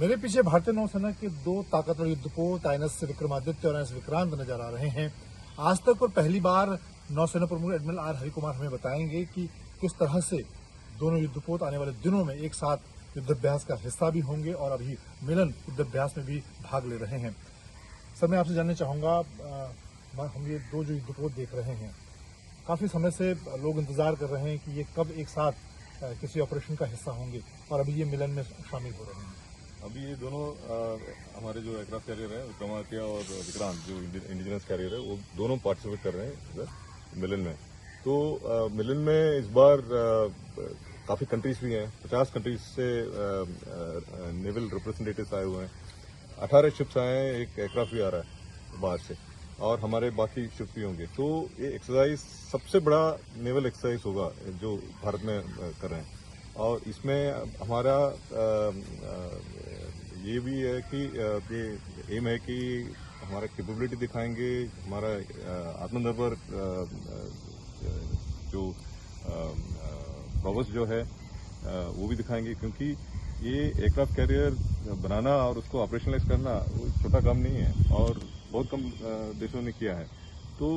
मेरे पीछे भारतीय नौसेना के दो ताकतवर युद्धपोत आईएनएस विक्रमादित्य और आईएनएस विक्रांत नजर आ रहे हैं। आज तक और पहली बार नौसेना प्रमुख एडमिरल आर हरिकुमार हमें बताएंगे कि किस तरह से दोनों युद्धपोत आने वाले दिनों में एक साथ युद्धाभ्यास का हिस्सा भी होंगे और अभी मिलन युद्धाभ्यास में भी भाग ले रहे हैं। सर, मैं आपसे जानना चाहूंगा, हम ये दो जो युद्धपोत देख रहे हैं, काफी समय से लोग इंतजार कर रहे हैं कि ये कब एक साथ किसी ऑपरेशन का हिस्सा होंगे और अभी ये मिलन में शामिल हो रहे हैं। अभी ये दोनों हमारे जो एयरक्राफ्ट कैरियर है विक्रमादित्य और विक्रांत जो इंडिजिनस कैरियर है वो दोनों पार्टिसिपेट कर रहे हैं इधर मिलन में। तो मिलन में इस बार काफ़ी कंट्रीज भी हैं, 50 कंट्रीज से नेवल रिप्रेजेंटेटिव्स आए हुए हैं, 18 शिप्स आए हैं, एक एयरक्राफ्ट भी आ रहा है बाहर से और हमारे बाकी शिप्स भी होंगे। तो ये एक्सरसाइज सबसे बड़ा नेवल एक्सरसाइज होगा जो भारत में कर रहे हैं और इसमें हमारा ये भी है कि ये एम है कि हमारा कैपेबिलिटी दिखाएंगे, हमारा आत्मनिर्भर जो प्रोग्रेस जो है वो भी दिखाएंगे, क्योंकि ये एयरक्राफ्ट कैरियर बनाना और उसको ऑपरेशनलाइज करना वो छोटा काम नहीं है और बहुत कम देशों ने किया है। तो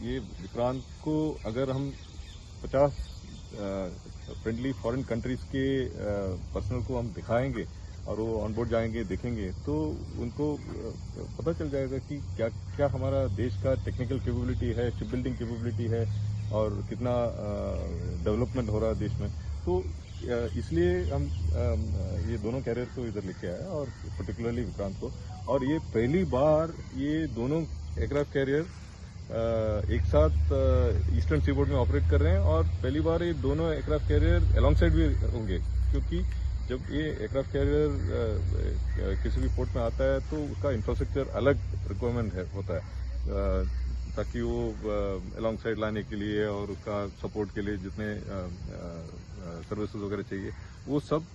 ये विक्रांत को अगर हम 50 फ्रेंडली फॉरेन कंट्रीज के पर्सनल को हम दिखाएंगे और वो ऑन बोर्ड जाएंगे, देखेंगे, तो उनको पता चल जाएगा कि क्या क्या हमारा देश का टेक्निकल कैपेबिलिटी है, शिप बिल्डिंग कैपेबिलिटी है और कितना डेवलपमेंट हो रहा है देश में। तो इसलिए हम ये दोनों कैरियर को इधर लेके आए और पर्टिकुलरली विक्रांत को। और ये पहली बार ये दोनों एयरक्राफ्ट कैरियर एक साथ ईस्टर्न सीबोर्ड में ऑपरेट कर रहे हैं और पहली बार ये दोनों एयरक्राफ्ट कैरियर अलॉन्ग साइड भी होंगे, क्योंकि जब ये एयरक्राफ्ट कैरियर किसी भी पोर्ट में आता है तो उसका इंफ्रास्ट्रक्चर अलग रिक्वायरमेंट होता है, ताकि वो अलॉन्ग साइड लाने के लिए और उसका सपोर्ट के लिए जितने सर्विसेज वगैरह चाहिए वो सब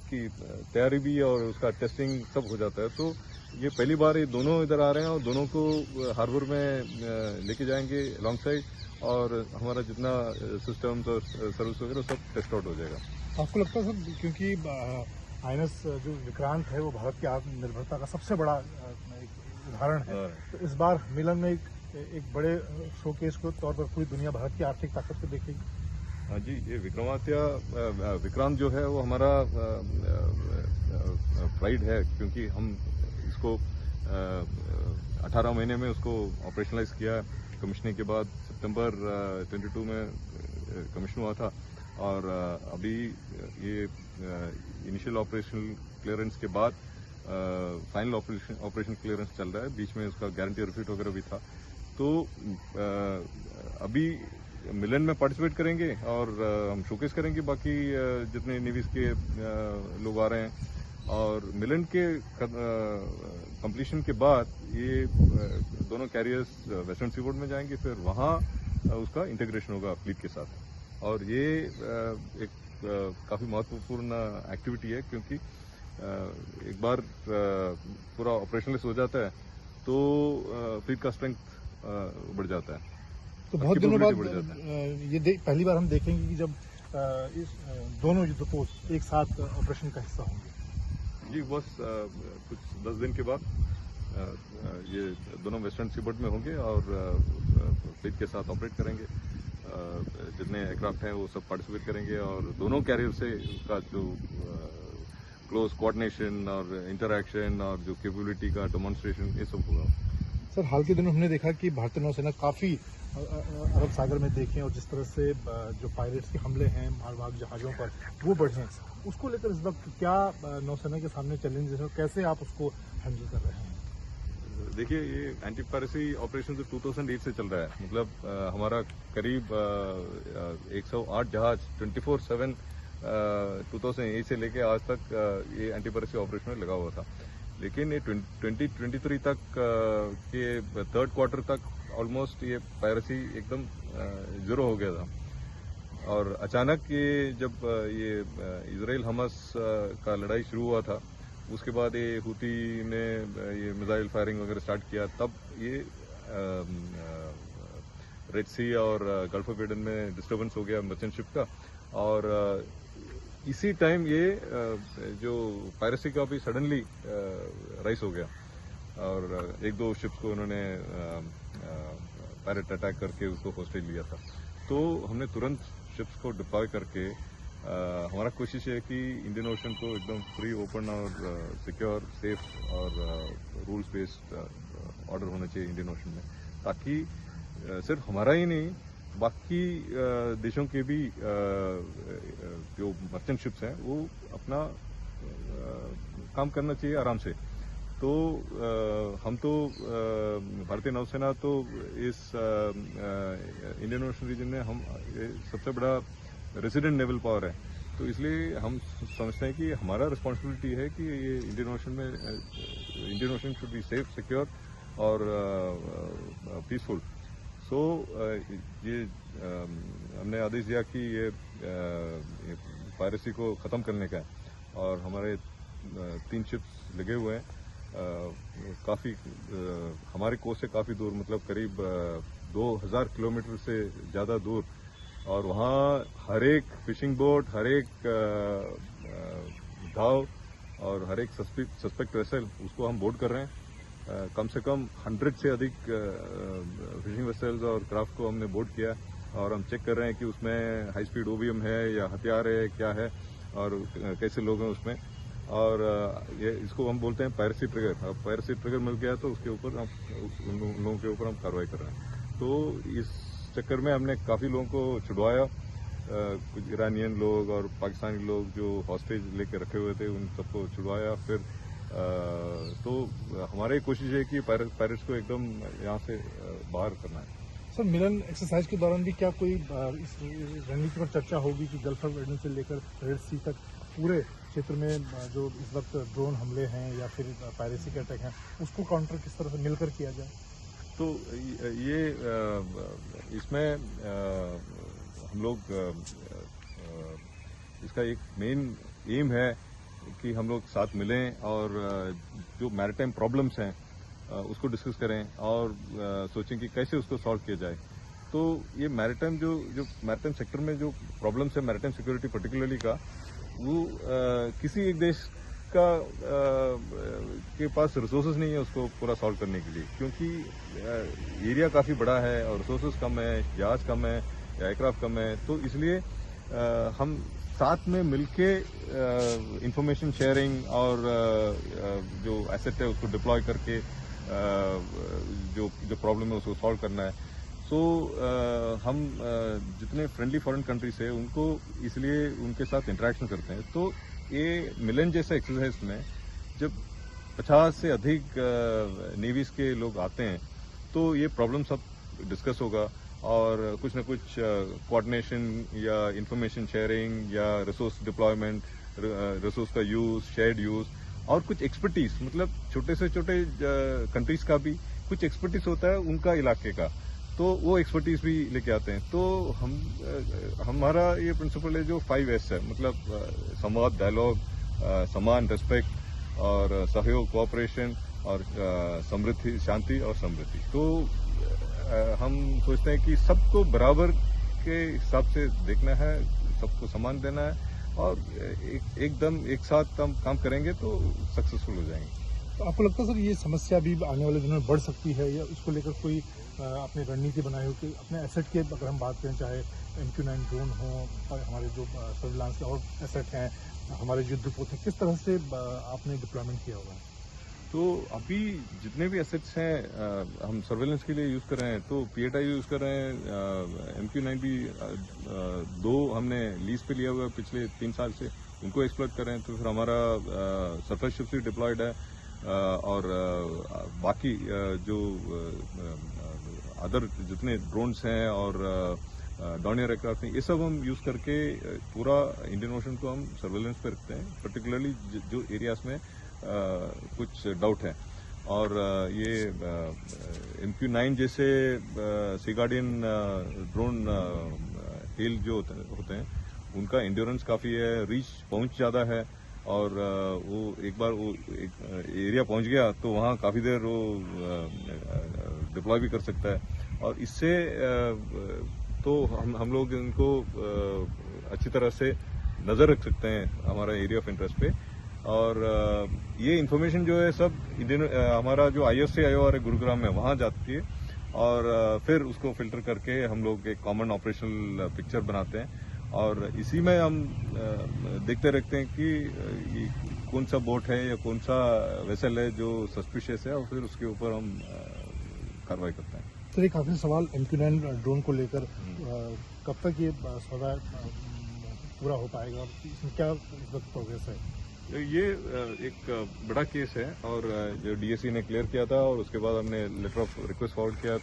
की तैयारी भी और उसका टेस्टिंग सब हो जाता है। तो ये पहली बार ये दोनों इधर आ रहे हैं और दोनों को हार्बर में लेके जाएंगे अलॉन्ग साइड और हमारा जितना सिस्टम्स और सर्विस वगैरह सब टेस्ट आउट हो जाएगा। आपको लगता है सर, क्योंकि आईएनएस जो विक्रांत है वो भारत की आत्मनिर्भरता का सबसे बड़ा उदाहरण है, तो इस बार मिलन में एक बड़े शोकेस के तौर पर पूरी दुनिया भारत की आर्थिक ताकत को देखेगी? हाँ जी, ये विक्रांत जो है वो हमारा प्राइड है, क्योंकि हम इसको 18 महीने में उसको ऑपरेशनलाइज किया। कमीशनिंग के बाद सितंबर 22 में कमीशन हुआ था और अभी ये इनिशियल ऑपरेशनल क्लियरेंस के बाद फाइनल ऑपरेशन क्लियरेंस चल रहा है। बीच में उसका गारंटी रिफिट वगैरह भी था। तो अभी मिलन में पार्टिसिपेट करेंगे और हम शोकेस करेंगे बाकी जितने नेवीज के लोग आ रहे हैं। और मिलन के कंप्लीशन के बाद ये दोनों कैरियर्स वेस्टर्न सीबोर्ड में जाएंगे, फिर वहाँ उसका इंटीग्रेशन होगा फ्लीट के साथ। और ये एक काफ़ी महत्वपूर्ण एक्टिविटी है, क्योंकि एक बार पूरा ऑपरेशनलेस हो जाता है तो फ्लीट का स्ट्रेंथ बढ़ जाता है। तो बहुत दिनों बाद ये पहली बार हम देखेंगे कि जब इस दोनों युद्धपोत एक साथ ऑपरेशन का हिस्सा होंगे। जी, बस कुछ 10 दिन के बाद ये दोनों वेस्टर्न सीबोर्ड में होंगे और फ्लीट के साथ ऑपरेट करेंगे। जितने एयरक्राफ्ट हैं वो सब पार्टिसिपेट करेंगे और दोनों कैरियर से उसका जो क्लोज कोऑर्डिनेशन और इंटरैक्शन और जो कैपेबिलिटी का डेमोन्स्ट्रेशन ये सब होगा। सर, हाल के दिनों हमने देखा कि भारतीय नौसेना काफ़ी अरब सागर में देखें और जिस तरह से जो पायलट्स के हमले हैं मालवाहक जहाज़ों पर वो बढ़े हैं, उसको लेकर इस वक्त क्या नौसेना के सामने चैलेंजेस है, कैसे आप उसको हैंडल कर रहे हैं? देखिए, ये एंटी पायरेसी ऑपरेशन तो 2008 से चल रहा है। मतलब हमारा करीब 108 जहाज 24/7 2008 से लेके आज तक ये एंटी पायरेसी ऑपरेशन में लगा हुआ था। लेकिन ये 2023 तक के 3rd क्वार्टर तक ऑलमोस्ट ये पायरेसी एकदम जीरो हो गया था। और अचानक ये जब ये इजराइल हमास का लड़ाई शुरू हुआ था, उसके बाद ये हुती ने ये मिसाइल फायरिंग वगैरह स्टार्ट किया, तब ये रेड सी और गल्फ ऑफ एडन में डिस्टर्बेंस हो गया मर्चेंट शिप का। और इसी टाइम ये जो पायरेसी का भी सडनली राइस हो गया और एक दो शिप्स को उन्होंने पायरेट अटैक करके उसको होस्टेज लिया था। तो हमने तुरंत शिप्स को डिप्लॉय करके हमारा कोशिश है कि इंडियन ओशन को एकदम फ्री, ओपन और सिक्योर, सेफ और रूल्स बेस्ड ऑर्डर होना चाहिए इंडियन ओशन में, ताकि सिर्फ हमारा ही नहीं बाकी देशों के भी जो मर्चेंट शिप्स हैं वो अपना काम करना चाहिए आराम से। तो हम तो भारतीय नौसेना तो इस इंडियन ओशन रीजन में हम सबसे बड़ा रेसिडेंट नेवल पावर है, तो इसलिए हम समझते हैं कि हमारा रिस्पॉन्सिबिलिटी है कि ये Indian ocean should be safe, secure और पीसफुल। सो ये हमने आदेश दिया कि ये पायरेसी को ख़त्म करने का है और हमारे 3 शिप्स लगे हुए हैं काफ़ी हमारे कोस्ट से काफ़ी दूर, मतलब करीब 2000 किलोमीटर से ज़्यादा दूर, और वहाँ हर एक फिशिंग बोट, हर एक धाव और हर एक सस्पेक्ट वेसल उसको हम बोर्ड कर रहे हैं। कम से कम 100 से अधिक फिशिंग वेसल्स और क्राफ्ट को हमने बोर्ड किया और हम चेक कर रहे हैं कि उसमें हाई स्पीड ओबीएम है या हथियार है, क्या है और कैसे लोग हैं उसमें। और ये इसको हम बोलते हैं पायरेसी ट्रिगर। अब पायरेसी ट्रिगर मिल गया तो उसके ऊपर हम उन लोगों के ऊपर हम कार्रवाई कर रहे हैं। तो इस चक्कर में हमने काफ़ी लोगों को छुड़वाया, कुछ ईरानियन लोग और पाकिस्तानी लोग जो हॉस्टेज लेके रखे हुए थे उन सबको छुड़वाया। फिर तो हमारी कोशिश है कि पायरेट्स को एकदम यहाँ से बाहर करना है। सर, मिलन एक्सरसाइज के दौरान भी क्या कोई इस रणनीति पर चर्चा होगी कि गल्फ ऑफ एडन से लेकर रेड सी तक पूरे क्षेत्र में जो इस वक्त ड्रोन हमले हैं या फिर पायरेसी के अटैक हैं उसको काउंटर किस तरह से मिलकर किया जाए? तो ये इसमें हम लोग इसका एक मेन एम है कि हम लोग साथ मिलें और जो मैरिटाइम प्रॉब्लम्स हैं उसको डिस्कस करें और सोचें कि कैसे उसको सॉल्व किया जाए। तो ये मैरिटाइम जो मैरिटाइम सेक्टर में जो प्रॉब्लम्स है, मैरिटाइम सिक्योरिटी पर्टिकुलरली का, वो किसी एक देश का के पास रिसोर्सेज नहीं है उसको पूरा सॉल्व करने के लिए, क्योंकि एरिया काफ़ी बड़ा है और रिसोर्सेज कम है, जहाज कम है या एयरक्राफ्ट कम है। तो इसलिए हम साथ में मिलके इंफॉर्मेशन शेयरिंग और जो एसेट है उसको डिप्लॉय करके जो प्रॉब्लम है उसको सॉल्व करना है। सो हम जितने फ्रेंडली फॉरेन कंट्रीज है उनको इसलिए उनके साथ इंटरेक्शन करते हैं। तो ये मिलन जैसा एक्सरसाइज में जब 50 से अधिक नेवीज के लोग आते हैं तो ये प्रॉब्लम सब डिस्कस होगा और कुछ न कुछ कोऑर्डिनेशन या इंफॉर्मेशन शेयरिंग या रिसोर्स डिप्लॉयमेंट, रिसोर्स का यूज, शेयर्ड यूज और कुछ एक्सपर्टीज, मतलब छोटे से छोटे कंट्रीज का भी कुछ एक्सपर्टीज होता है उनका इलाके का, तो वो एक्सपर्टीज भी लेके आते हैं। तो हमारा ये प्रिंसिपल है जो 5S है, मतलब संवाद, डायलॉग, सम्मान, रेस्पेक्ट और सहयोग, कोऑपरेशन और समृद्धि, शांति और समृद्धि। तो हम सोचते हैं कि सबको बराबर के हिसाब से देखना है, सबको सम्मान देना है और एकदम एक साथ हम काम करेंगे तो सक्सेसफुल हो जाएंगे। तो आपको लगता है सर ये समस्या भी आने वाले दिनों में बढ़ सकती है या इसको लेकर कोई अपनी रणनीति बनाई हो कि अपने एसेट की अगर हम बात करें, चाहे MQ-9 ड्रोन हो और हमारे जो सर्विलांस के और एसेट हैं, हमारे युद्धपोत हैं, किस तरह से आपने डिप्लॉयमेंट किया हुआ है? तो अभी जितने भी एसेट्स हैं हम सर्वेलेंस के लिए यूज कर रहे हैं, तो PATI यूज कर रहे हैं, MQ-9 भी 2 हमने लीज पे लिया हुआ है पिछले 3 साल से, उनको एक्सप्लॉइट कर रहे हैं। तो फिर हमारा सरफेस शिप्स भी डिप्लॉयड है और बाकी जो अदर जितने ड्रोन्स हैं और डॉनियर एयरक्राफ्ट हैं, ये सब हम यूज करके पूरा इंडियन ओशन को हम सर्वेलेंस पे रखते हैं, पर्टिकुलरली जो एरियाज में कुछ डाउट है। और ये MQ-9 जैसे सी गार्डियन ड्रोन हेल जो होते हैं उनका एंड्योरेंस काफ़ी है, रीच पहुंच ज़्यादा है और वो एक बार वो एरिया पहुंच गया तो वहाँ काफ़ी देर वो डिप्लॉय भी कर सकता है। और इससे तो हम लोग इनको अच्छी तरह से नज़र रख सकते हैं हमारा एरिया ऑफ इंटरेस्ट पे। और ये इन्फॉर्मेशन जो है सब हमारा जो IFC IOR है गुरुग्राम में वहाँ जाती है और फिर उसको फिल्टर करके हम लोग एक कॉमन ऑपरेशनल पिक्चर बनाते हैं और इसी में हम देखते रहते हैं कि कौन सा बोट है या कौन सा वेसल है जो सस्पिशियस है और फिर उसके ऊपर हम कार्रवाई करते हैं। सर एक आखिरी सवाल MQ-9 ड्रोन को लेकर कब तक ये सौदा पूरा हो पाएगा और इसमें क्या इस वक्त प्रोग्रेस है? ये एक बड़ा केस है और जो DSC ने क्लियर किया था और उसके बाद हमने लेटर ऑफ रिक्वेस्ट फॉरवर्ड किया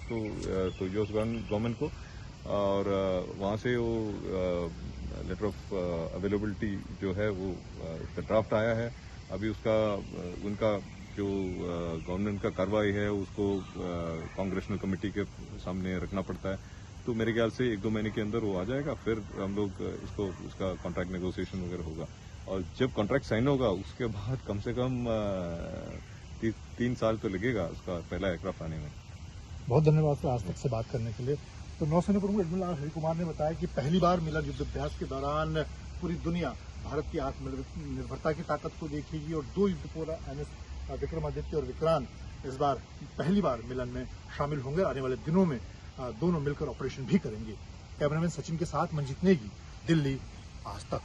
तो यूएस गवर्नमेंट को और वहाँ से वो लेटर ऑफ अवेलेबिलिटी जो है वो उसका ड्राफ्ट आया है। अभी उसका उनका जो गवर्नमेंट का कार्रवाई है उसको कांग्रेशनल कमेटी के सामने रखना पड़ता है, तो मेरे ख्याल से 1-2 महीने के अंदर वो आ जाएगा। फिर हम लोग उसका कॉन्ट्रैक्ट नेगोशिएशन वगैरह होगा और जब कॉन्ट्रैक्ट साइन होगा उसके बाद कम से कम 3 साल तो लगेगा उसका पहला एयरक्राफ्ट आने में। बहुत धन्यवाद सर आज तक से बात करने के लिए। तो नौसेना प्रमुख एडमिरल आर हरिकुमार ने बताया कि पहली बार मिलन युद्धाभ्यास के दौरान पूरी दुनिया भारत की आत्मनिर्भरता की ताकत को देखेगी और 2 युद्धपोत INS विक्रमादित्य और विक्रांत इस बार पहली बार मिलन में शामिल होंगे। आने वाले दिनों में दोनों मिलकर ऑपरेशन भी करेंगे। कैमरामैन सचिन के साथ मंजीत नेगी, दिल्ली, आज तक।